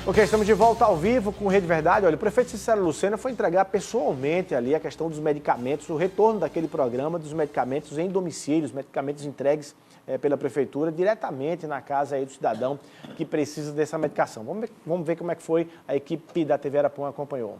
Ok, estamos de volta ao vivo com Rede Verdade. Olha, o prefeito Cícero Lucena foi entregar pessoalmente ali a questão dos medicamentos, o retorno daquele programa dos medicamentos em domicílios, medicamentos entregues pela prefeitura diretamente na casa aí do cidadão que precisa dessa medicação. Vamos ver como é que foi, a equipe da TV Arapuã acompanhou.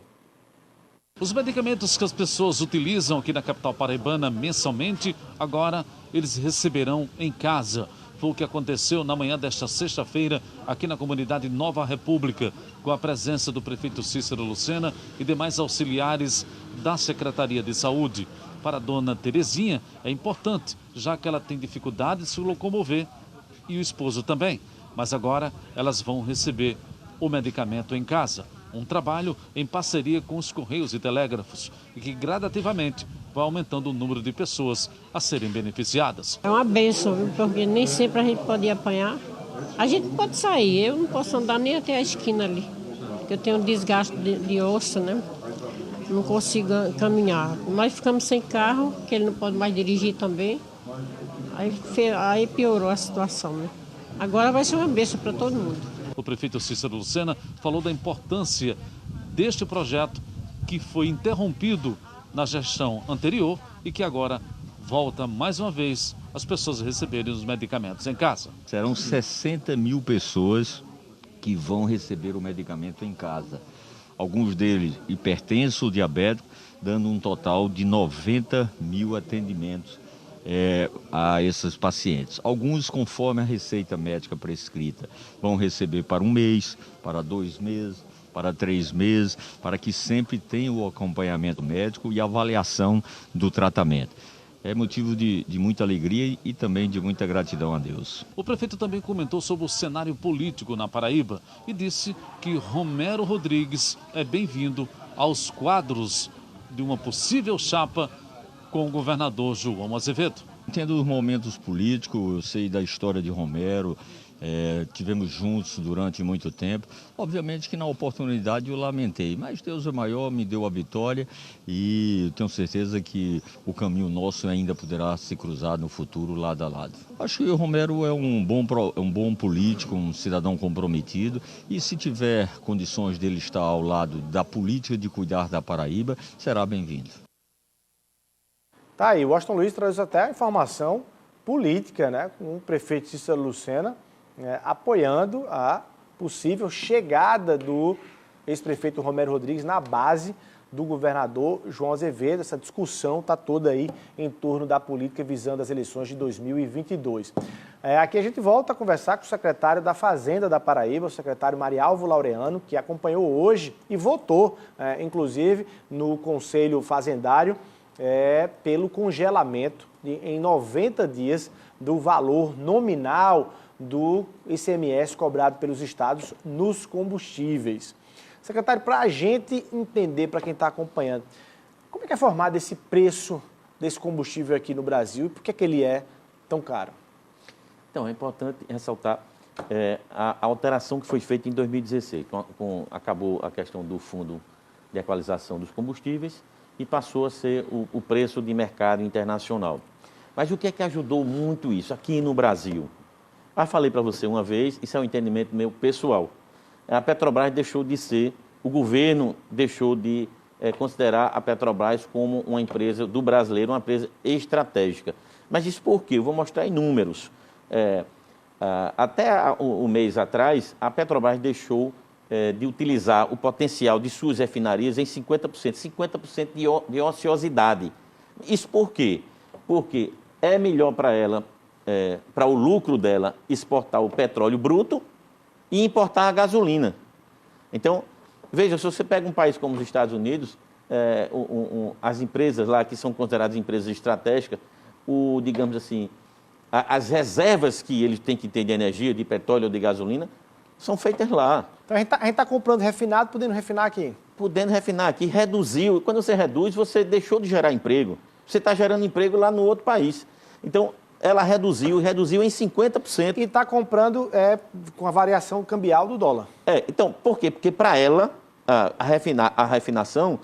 Os medicamentos que as pessoas utilizam aqui na capital paraibana mensalmente, agora eles receberão em casa. Foi o que aconteceu na manhã desta sexta-feira aqui na comunidade Nova República, com a presença do prefeito Cícero Lucena e demais auxiliares da Secretaria de Saúde. Para a dona Terezinha é importante, já que ela tem dificuldade de se locomover e o esposo também. Mas agora elas vão receber o medicamento em casa. Um trabalho em parceria com os Correios e Telégrafos e que gradativamente vai aumentando o número de pessoas a serem beneficiadas. É uma bênção, viu? Porque nem sempre a gente pode apanhar. A gente pode sair, eu não posso andar nem até a esquina ali, porque eu tenho um desgaste de osso, né? Não consigo caminhar. Nós ficamos sem carro, que ele não pode mais dirigir também. Aí piorou a situação, né? Agora vai ser uma bênção para todo mundo. O prefeito Cícero Lucena falou da importância deste projeto que foi interrompido na gestão anterior e que agora volta mais uma vez as pessoas receberem os medicamentos em casa. Serão 60 mil pessoas que vão receber o medicamento em casa. Alguns deles hipertensos ou diabéticos, dando um total de 90 mil atendimentos a esses pacientes. Alguns, conforme a receita médica prescrita, vão receber para 1 mês, para 2 meses, para 3 meses, para que sempre tenha o acompanhamento médico e avaliação do tratamento. É motivo de muita alegria e também de muita gratidão a Deus. O prefeito também comentou sobre o cenário político na Paraíba e disse que Romero Rodrigues é bem-vindo aos quadros de uma possível chapa com o governador João Azevedo. Entendo os momentos políticos, eu sei da história de Romero, tivemos juntos durante muito tempo. Obviamente que na oportunidade eu lamentei, mas Deus é maior, me deu a vitória e tenho certeza que o caminho nosso ainda poderá se cruzar no futuro lado a lado. Acho que o Romero é um bom político, um cidadão comprometido e se tiver condições dele estar ao lado da política de cuidar da Paraíba, será bem-vindo. Tá aí, o Washington Luiz traz até a informação política, né, com o prefeito Cícero Lucena apoiando a possível chegada do ex-prefeito Romero Rodrigues na base do governador João Azevedo. Essa discussão está toda aí em torno da política visando as eleições de 2022. Aqui a gente volta a conversar com o secretário da Fazenda da Paraíba, o secretário Marialvo Laureano, que acompanhou hoje e votou, inclusive, no Conselho Fazendário, pelo congelamento em 90 dias do valor nominal do ICMS cobrado pelos estados nos combustíveis. Secretário, para a gente entender, para quem está acompanhando, como é que é formado esse preço desse combustível aqui no Brasil e por que ele é tão caro? Então, é importante ressaltar a alteração que foi feita em 2016, acabou a questão do Fundo de Equalização dos Combustíveis e passou a ser o preço de mercado internacional. Mas o que é que ajudou muito isso aqui no Brasil? Falei para você uma vez, isso é um entendimento meu pessoal. A Petrobras deixou de ser, o governo deixou de considerar a Petrobras como uma empresa do brasileiro, uma empresa estratégica. Mas isso por quê? Eu vou mostrar em números. Até um mês atrás, a Petrobras deixou de utilizar o potencial de suas refinarias em 50% de ociosidade. Isso por quê? Porque é melhor para ela, para o lucro dela, exportar o petróleo bruto e importar a gasolina. Então, veja, se você pega um país como os Estados Unidos, as empresas lá que são consideradas empresas estratégicas, digamos assim, as reservas que eles têm que ter de energia, de petróleo ou de gasolina, são feitas lá. Então a gente está comprando refinado, podendo refinar aqui? Podendo refinar aqui, reduziu. Quando você reduz, você deixou de gerar emprego. Você está gerando emprego lá no outro país. Então, ela reduziu em 50%. E está comprando com a variação cambial do dólar. Então, por quê? Porque para ela, a refinação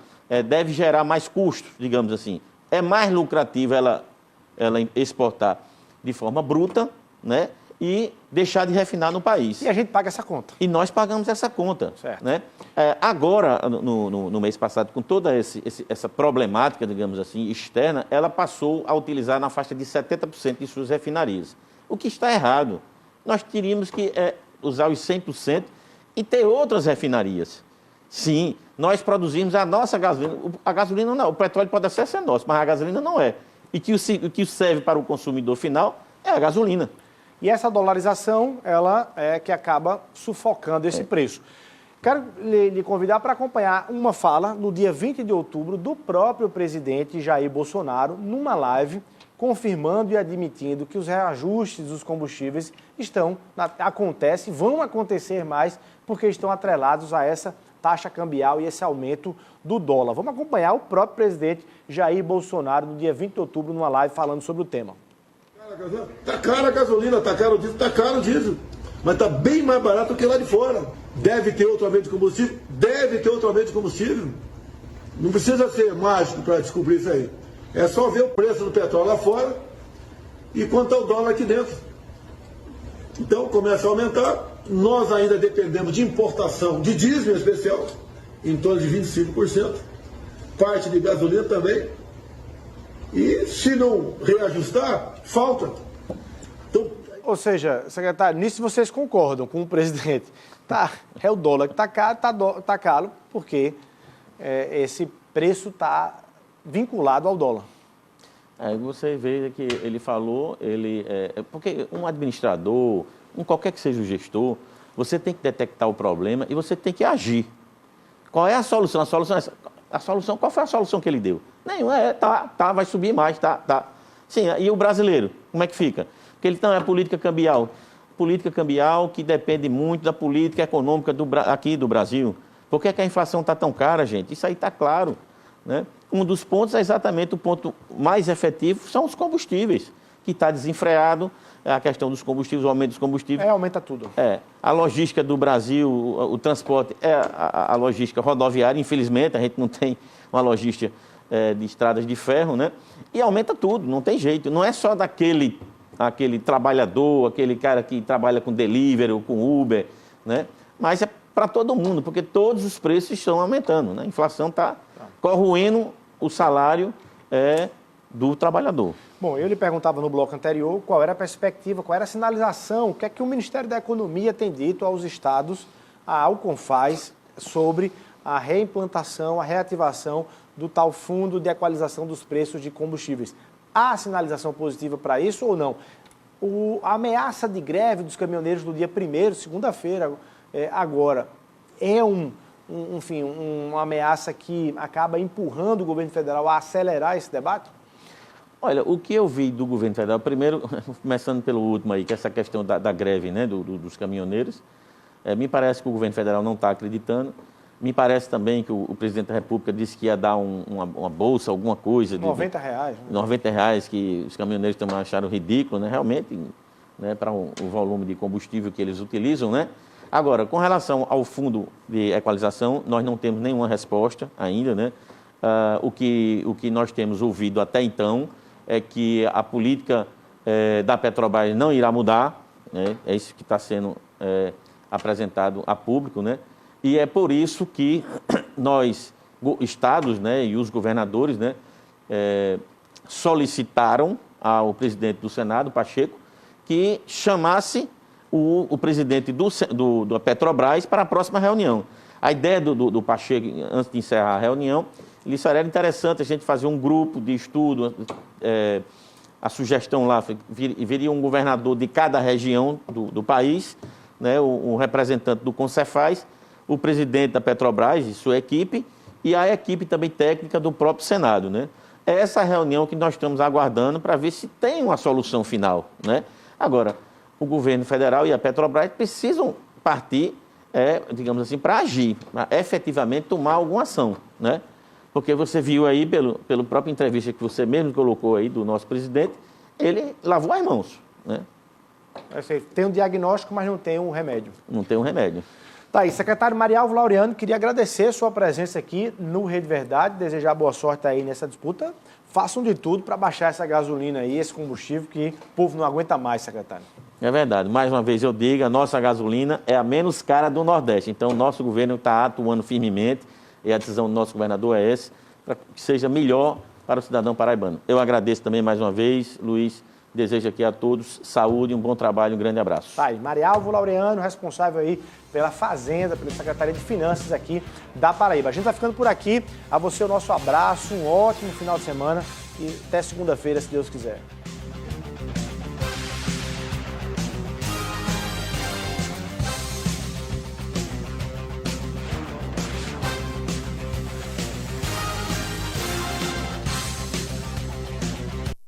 deve gerar mais custos, digamos assim. É mais lucrativo ela exportar de forma bruta, né? e deixar de refinar no país. E a gente paga essa conta. E nós pagamos essa conta. Certo. Né? Agora, no mês passado, com toda essa problemática, digamos assim, externa, ela passou a utilizar na faixa de 70% de suas refinarias. O que está errado. Nós teríamos que usar os 100% e ter outras refinarias. Sim, nós produzimos a nossa gasolina. A gasolina não, o petróleo pode até ser nosso, mas a gasolina não é. E o que serve para o consumidor final é a gasolina. E essa dolarização, ela é que acaba sufocando esse preço. Quero lhe convidar para acompanhar uma fala no dia 20 de outubro do próprio presidente Jair Bolsonaro, numa live, confirmando e admitindo que os reajustes dos combustíveis vão acontecer mais, porque estão atrelados a essa taxa cambial e esse aumento do dólar. Vamos acompanhar o próprio presidente Jair Bolsonaro no dia 20 de outubro, numa live falando sobre o tema. Tá cara a gasolina, tá caro o diesel, mas tá bem mais barato que lá de fora. Deve ter outro aumento de combustível? Deve ter outro aumento de combustível. Não precisa ser mágico para descobrir isso aí. É só ver o preço do petróleo lá fora e quanto é o dólar aqui dentro. Então começa a aumentar. Nós ainda dependemos de importação de diesel em especial, em torno de 25%. Parte de gasolina também. E se não reajustar, falta. Então, ou seja, secretário, nisso vocês concordam com o presidente. É o dólar que está caro, porque esse preço está vinculado ao dólar. Você vê que ele falou, porque um administrador, qualquer que seja o gestor, você tem que detectar o problema e você tem que agir. Qual é a solução? Qual foi a solução que ele deu? Nenhuma, vai subir mais, Sim, e o brasileiro, como é que fica? Porque ele não é política cambial. Política cambial que depende muito da política econômica aqui do Brasil. Por que a inflação está tão cara, gente? Isso aí está claro. Né? Um dos pontos é exatamente o ponto mais efetivo, são os combustíveis, que está desenfreado, a questão dos combustíveis, o aumento dos combustíveis. Aumenta tudo. A logística do Brasil, o transporte, a logística rodoviária, infelizmente, a gente não tem uma logística de estradas de ferro, né? E aumenta tudo, não tem jeito. Não é só daquele trabalhador, aquele cara que trabalha com delivery ou com Uber, né? Mas é para todo mundo, porque todos os preços estão aumentando, né? A inflação está corroendo o salário do trabalhador. Bom, eu lhe perguntava no bloco anterior qual era a perspectiva, qual era a sinalização, o que é que o Ministério da Economia tem dito aos estados, ao CONFAZ, sobre a reimplantação, a reativação do tal fundo de equalização dos preços de combustíveis. Há sinalização positiva para isso ou não? A ameaça de greve dos caminhoneiros no dia 1º, segunda-feira, agora, é uma ameaça que acaba empurrando o governo federal a acelerar esse debate? Olha, o que eu vi do governo federal, primeiro, começando pelo último aí, que é essa questão da greve, né, dos caminhoneiros, me parece que o governo federal não está acreditando. Me parece também que o presidente da República disse que ia dar uma bolsa, alguma coisa. R$90. R$90, que os caminhoneiros também acharam ridículo, né? Realmente, né? Para o volume de combustível que eles utilizam, né? Agora, com relação ao fundo de equalização, nós não temos nenhuma resposta ainda, né? O que nós temos ouvido até então é que a política da Petrobras não irá mudar, né? É isso que está sendo apresentado a público, né? E é por isso que nós, estados, né, e os governadores, né, solicitaram ao presidente do Senado, Pacheco, que chamasse o presidente da Petrobras para a próxima reunião. A ideia do Pacheco, antes de encerrar a reunião, ele disse que era interessante a gente fazer um grupo de estudo, a sugestão lá, viria um governador de cada região do país, né, um representante do Concefaz, o presidente da Petrobras e sua equipe, e a equipe também técnica do próprio Senado, né? É essa reunião que nós estamos aguardando para ver se tem uma solução final, né? Agora, o governo federal e a Petrobras precisam partir, digamos assim, para agir, para efetivamente tomar alguma ação, né? Porque você viu aí, pelo próprio entrevista que você mesmo colocou aí do nosso presidente, ele lavou as mãos, né? Tem um diagnóstico, mas não tem um remédio. Não tem um remédio. Tá aí, secretário Marialvo Laureano, queria agradecer sua presença aqui no Rede Verdade, desejar boa sorte aí nessa disputa. Façam de tudo para baixar essa gasolina aí, esse combustível que o povo não aguenta mais, secretário. É verdade. Mais uma vez eu digo, a nossa gasolina é a menos cara do Nordeste. Então, o nosso governo está atuando firmemente e a decisão do nosso governador é essa, para que seja melhor para o cidadão paraibano. Eu agradeço também mais uma vez, Luiz. Desejo aqui a todos saúde, um bom trabalho, um grande abraço. Tá aí, Marialvo Laureano, responsável aí pela Fazenda, pela Secretaria de Finanças aqui da Paraíba. A gente vai ficando por aqui. A você o nosso abraço, um ótimo final de semana e até segunda-feira, se Deus quiser.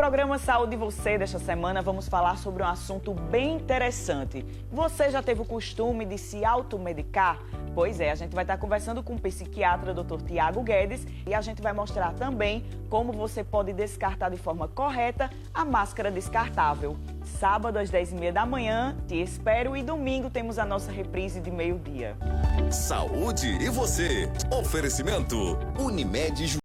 No programa Saúde e Você desta semana vamos falar sobre um assunto bem interessante. Você já teve o costume de se automedicar? Pois é, a gente vai estar conversando com o psiquiatra Dr. Tiago Guedes e a gente vai mostrar também como você pode descartar de forma correta a máscara descartável. Sábado às 10h30 da manhã, te espero, e domingo temos a nossa reprise de meio-dia. Saúde e Você. Oferecimento Unimed